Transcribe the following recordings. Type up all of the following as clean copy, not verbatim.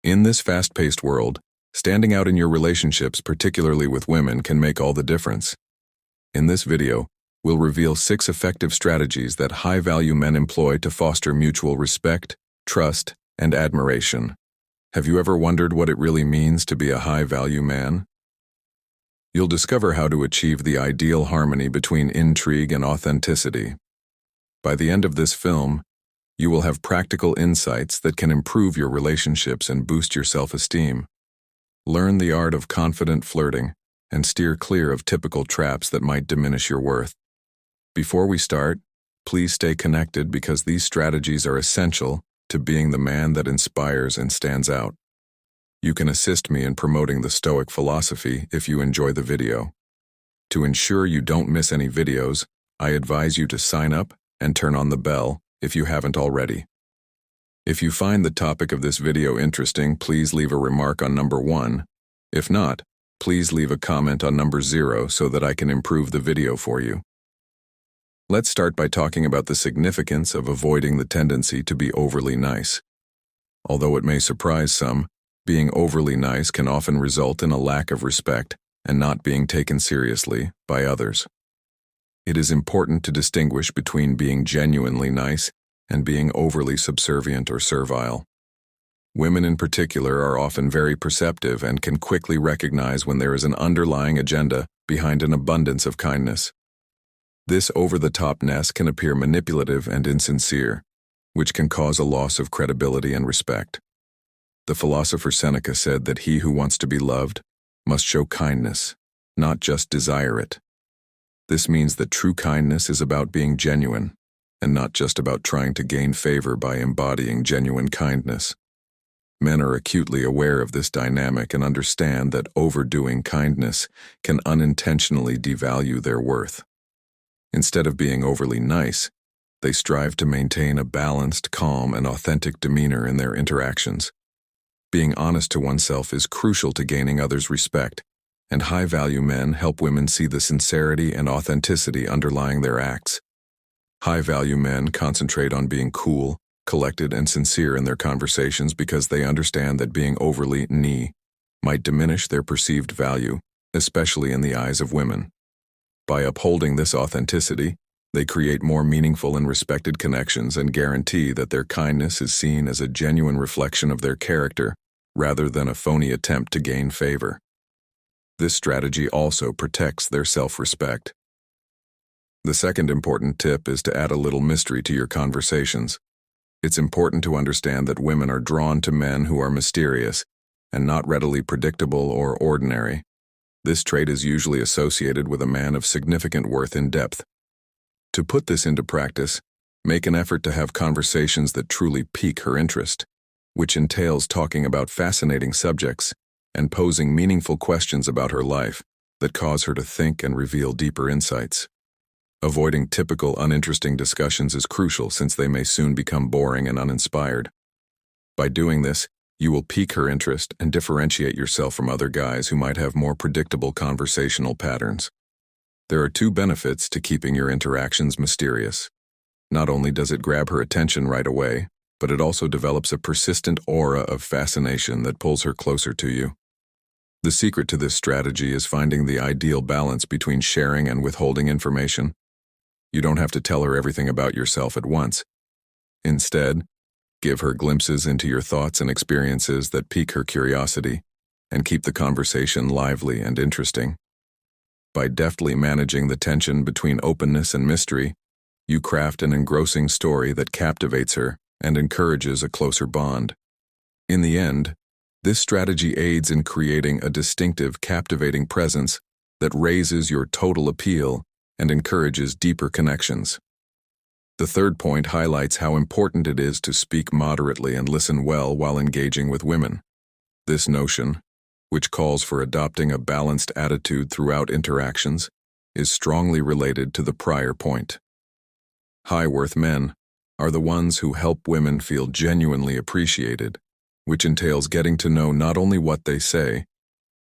In this fast-paced world, standing out in your relationships, particularly with women, can make all the difference. In this video, we'll reveal 6 effective strategies that high-value men employ to foster mutual respect, trust, and admiration. Have you ever wondered what it really means to be a high-value man? You'll discover how to achieve the ideal harmony between intrigue and authenticity. By the end of this film, you will have practical insights that can improve your relationships and boost your self-esteem. Learn the art of confident flirting and steer clear of typical traps that might diminish your worth. Before we start, please stay connected because these strategies are essential to being the man that inspires and stands out. You can assist me in promoting the Stoic philosophy if you enjoy the video. To ensure you don't miss any videos, I advise you to sign up and turn on the bell if you haven't already. If you find the topic of this video interesting, please leave a remark on number 1. If not, please leave a comment on number 0 so that I can improve the video for you. Let's start by talking about the significance of avoiding the tendency to be overly nice. Although it may surprise some, being overly nice can often result in a lack of respect and not being taken seriously by others. It is important to distinguish between being genuinely nice and being overly subservient or servile. Women in particular are often very perceptive and can quickly recognize when there is an underlying agenda behind an abundance of kindness. This over-the-topness can appear manipulative and insincere, which can cause a loss of credibility and respect. The philosopher Seneca said that he who wants to be loved must show kindness, not just desire it. This means that true kindness is about being genuine, and not just about trying to gain favor by embodying genuine kindness. Men are acutely aware of this dynamic and understand that overdoing kindness can unintentionally devalue their worth. Instead of being overly nice, they strive to maintain a balanced, calm, and authentic demeanor in their interactions. Being honest to oneself is crucial to gaining others' respect, and high-value men help women see the sincerity and authenticity underlying their acts. High-value men concentrate on being cool, collected, and sincere in their conversations because they understand that being overly might diminish their perceived value, especially in the eyes of women. By upholding this authenticity, they create more meaningful and respected connections and guarantee that their kindness is seen as a genuine reflection of their character rather than a phony attempt to gain favor. This strategy also protects their self-respect. The second important tip is to add a little mystery to your conversations. It's important to understand that women are drawn to men who are mysterious and not readily predictable or ordinary. This trait is usually associated with a man of significant worth in depth. To put this into practice, make an effort to have conversations that truly pique her interest, which entails talking about fascinating subjects and posing meaningful questions about her life that cause her to think and reveal deeper insights. Avoiding typical uninteresting discussions is crucial since they may soon become boring and uninspired. By doing this, you will pique her interest and differentiate yourself from other guys who might have more predictable conversational patterns. There are 2 benefits to keeping your interactions mysterious. Not only does it grab her attention right away, but it also develops a persistent aura of fascination that pulls her closer to you. The secret to this strategy is finding the ideal balance between sharing and withholding information. You don't have to tell her everything about yourself at once. Instead, give her glimpses into your thoughts and experiences that pique her curiosity and keep the conversation lively and interesting. By deftly managing the tension between openness and mystery, you craft an engrossing story that captivates her and encourages a closer bond. In the end, this strategy aids in creating a distinctive, captivating presence that raises your total appeal and encourages deeper connections. The third point highlights how important it is to speak moderately and listen well while engaging with women. This notion, which calls for adopting a balanced attitude throughout interactions, is strongly related to the prior point. High-worth men are the ones who help women feel genuinely appreciated, which entails getting to know not only what they say,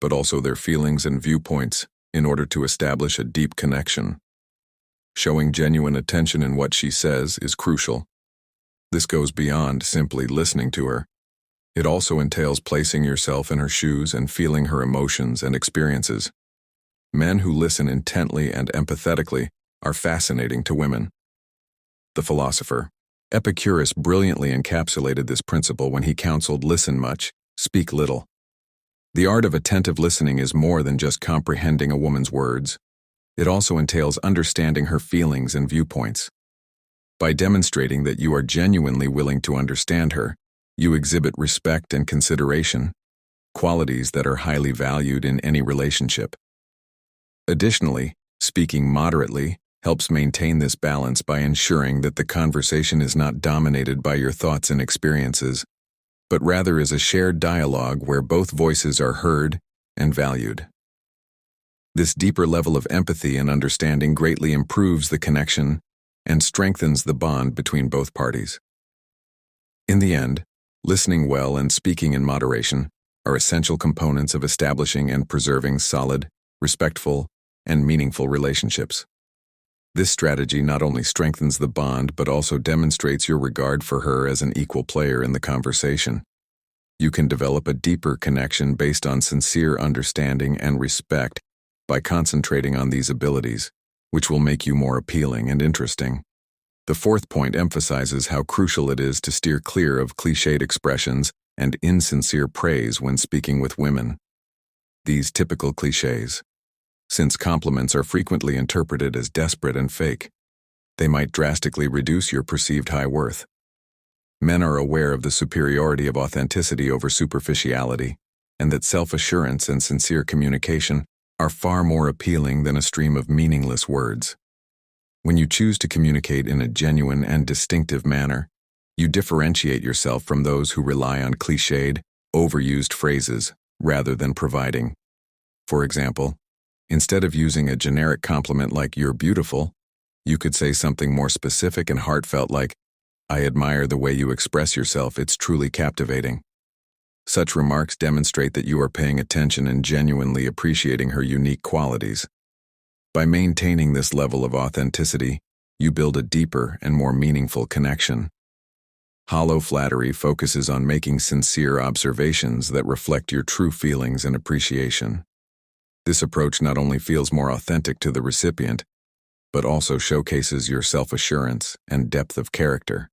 but also their feelings and viewpoints in order to establish a deep connection. Showing genuine attention in what she says is crucial. This goes beyond simply listening to her. It also entails placing yourself in her shoes and feeling her emotions and experiences. Men who listen intently and empathetically are fascinating to women. The philosopher Epicurus brilliantly encapsulated this principle when he counseled, "Listen much, speak little." The art of attentive listening is more than just comprehending a woman's words. It also entails understanding her feelings and viewpoints. By demonstrating that you are genuinely willing to understand her, you exhibit respect and consideration, qualities that are highly valued in any relationship. Additionally, speaking moderately helps maintain this balance by ensuring that the conversation is not dominated by your thoughts and experiences, but rather is a shared dialogue where both voices are heard and valued. This deeper level of empathy and understanding greatly improves the connection and strengthens the bond between both parties. In the end, listening well and speaking in moderation are essential components of establishing and preserving solid, respectful, and meaningful relationships. This strategy not only strengthens the bond but also demonstrates your regard for her as an equal player in the conversation. You can develop a deeper connection based on sincere understanding and respect by concentrating on these abilities, which will make you more appealing and interesting. The fourth point emphasizes how crucial it is to steer clear of cliched expressions and insincere praise when speaking with women. These typical cliches, since compliments are frequently interpreted as desperate and fake, they might drastically reduce your perceived high worth. Men are aware of the superiority of authenticity over superficiality, and that self-assurance and sincere communication are far more appealing than a stream of meaningless words. When you choose to communicate in a genuine and distinctive manner, you differentiate yourself from those who rely on cliched, overused phrases rather than providing. For example, instead of using a generic compliment like "you're beautiful," you could say something more specific and heartfelt like, "I admire the way you express yourself, it's truly captivating." Such remarks demonstrate that you are paying attention and genuinely appreciating her unique qualities. By maintaining this level of authenticity, you build a deeper and more meaningful connection. Hollow flattery focuses on making sincere observations that reflect your true feelings and appreciation. This approach not only feels more authentic to the recipient, but also showcases your self-assurance and depth of character.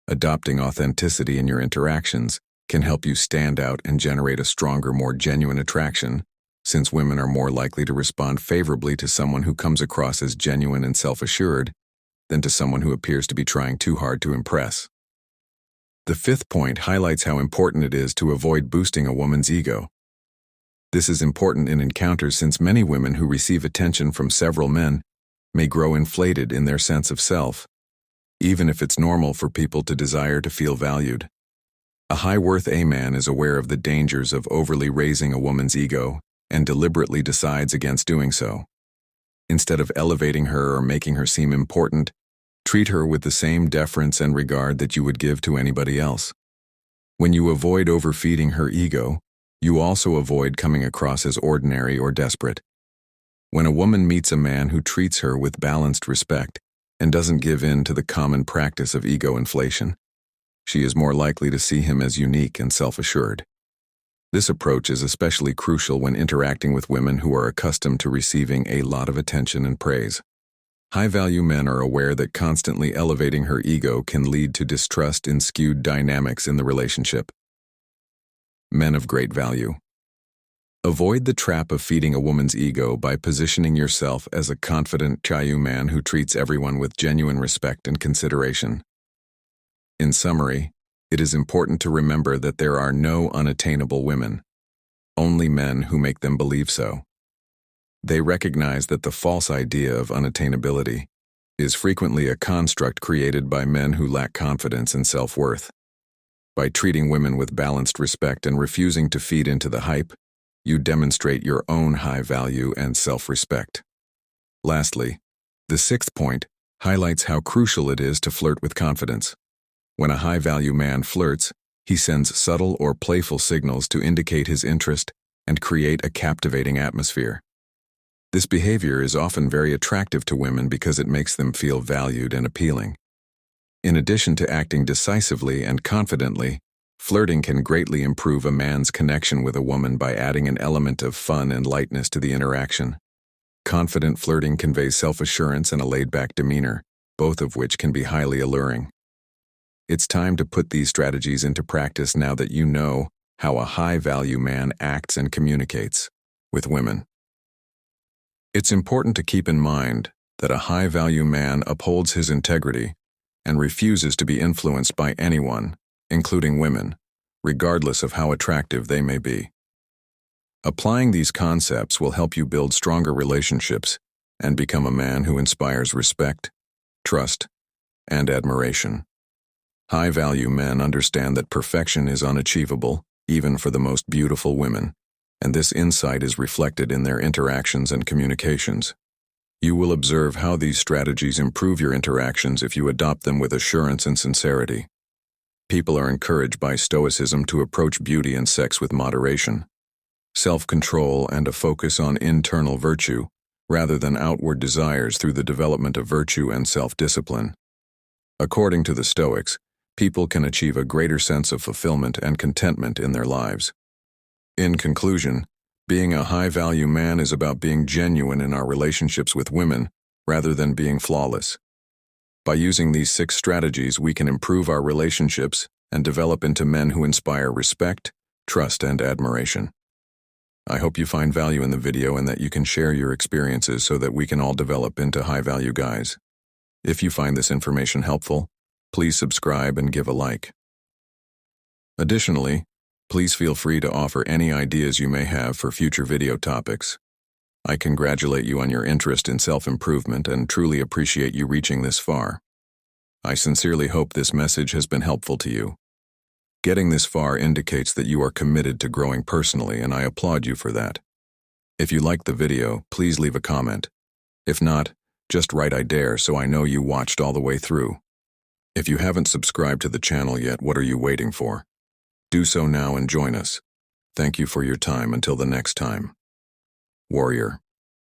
Adopting authenticity in your interactions can help you stand out and generate a stronger, more genuine attraction, since women are more likely to respond favorably to someone who comes across as genuine and self-assured than to someone who appears to be trying too hard to impress. The fifth point highlights how important it is to avoid boosting a woman's ego. This is important in encounters since many women who receive attention from several men may grow inflated in their sense of self, even if it's normal for people to desire to feel valued. A high-worth man is aware of the dangers of overly raising a woman's ego and deliberately decides against doing so. Instead of elevating her or making her seem important, treat her with the same deference and regard that you would give to anybody else. When you avoid overfeeding her ego, you also avoid coming across as ordinary or desperate. When a woman meets a man who treats her with balanced respect and doesn't give in to the common practice of ego inflation, she is more likely to see him as unique and self-assured. This approach is especially crucial when interacting with women who are accustomed to receiving a lot of attention and praise. High-value men are aware that constantly elevating her ego can lead to distrust and skewed dynamics in the relationship. Men of great value. Avoid the trap of feeding a woman's ego by positioning yourself as a confident Chayu man who treats everyone with genuine respect and consideration. In summary, it is important to remember that there are no unattainable women, only men who make them believe so. They recognize that the false idea of unattainability is frequently a construct created by men who lack confidence and self-worth. By treating women with balanced respect and refusing to feed into the hype, you demonstrate your own high value and self-respect. Lastly, the sixth point highlights how crucial it is to flirt with confidence. When a high-value man flirts, he sends subtle or playful signals to indicate his interest and create a captivating atmosphere. This behavior is often very attractive to women because it makes them feel valued and appealing. In addition to acting decisively and confidently, Flirting can greatly improve a man's connection with a woman by adding an element of fun and lightness to the interaction. Confident flirting conveys self-assurance and a laid-back demeanor, both of which can be highly alluring. It's time to put these strategies into practice now that you know how a high-value man acts and communicates with women. It's important to keep in mind that a high-value man upholds his integrity and refuses to be influenced by anyone, including women, regardless of how attractive they may be. Applying these concepts will help you build stronger relationships and become a man who inspires respect, trust, and admiration. High-value men understand that perfection is unachievable, even for the most beautiful women, and this insight is reflected in their interactions and communications. You will observe how these strategies improve your interactions if you adopt them with assurance and sincerity. People are encouraged by Stoicism to approach beauty and sex with moderation, self-control, and a focus on internal virtue, rather than outward desires through the development of virtue and self-discipline. According to the Stoics, people can achieve a greater sense of fulfillment and contentment in their lives. In conclusion, being a high-value man is about being genuine in our relationships with women, rather than being flawless. By using these 6 strategies, we can improve our relationships and develop into men who inspire respect, trust, and admiration. I hope you find value in the video and that you can share your experiences so that we can all develop into high-value guys. If you find this information helpful, please subscribe and give a like. Additionally, please feel free to offer any ideas you may have for future video topics. I congratulate you on your interest in self-improvement and truly appreciate you reaching this far. I sincerely hope this message has been helpful to you. Getting this far indicates that you are committed to growing personally, and I applaud you for that. If you liked the video, please leave a comment. If not, just write "I dare" so I know you watched all the way through. If you haven't subscribed to the channel yet, what are you waiting for? Do so now and join us. Thank you for your time. Until the next time. Warrior.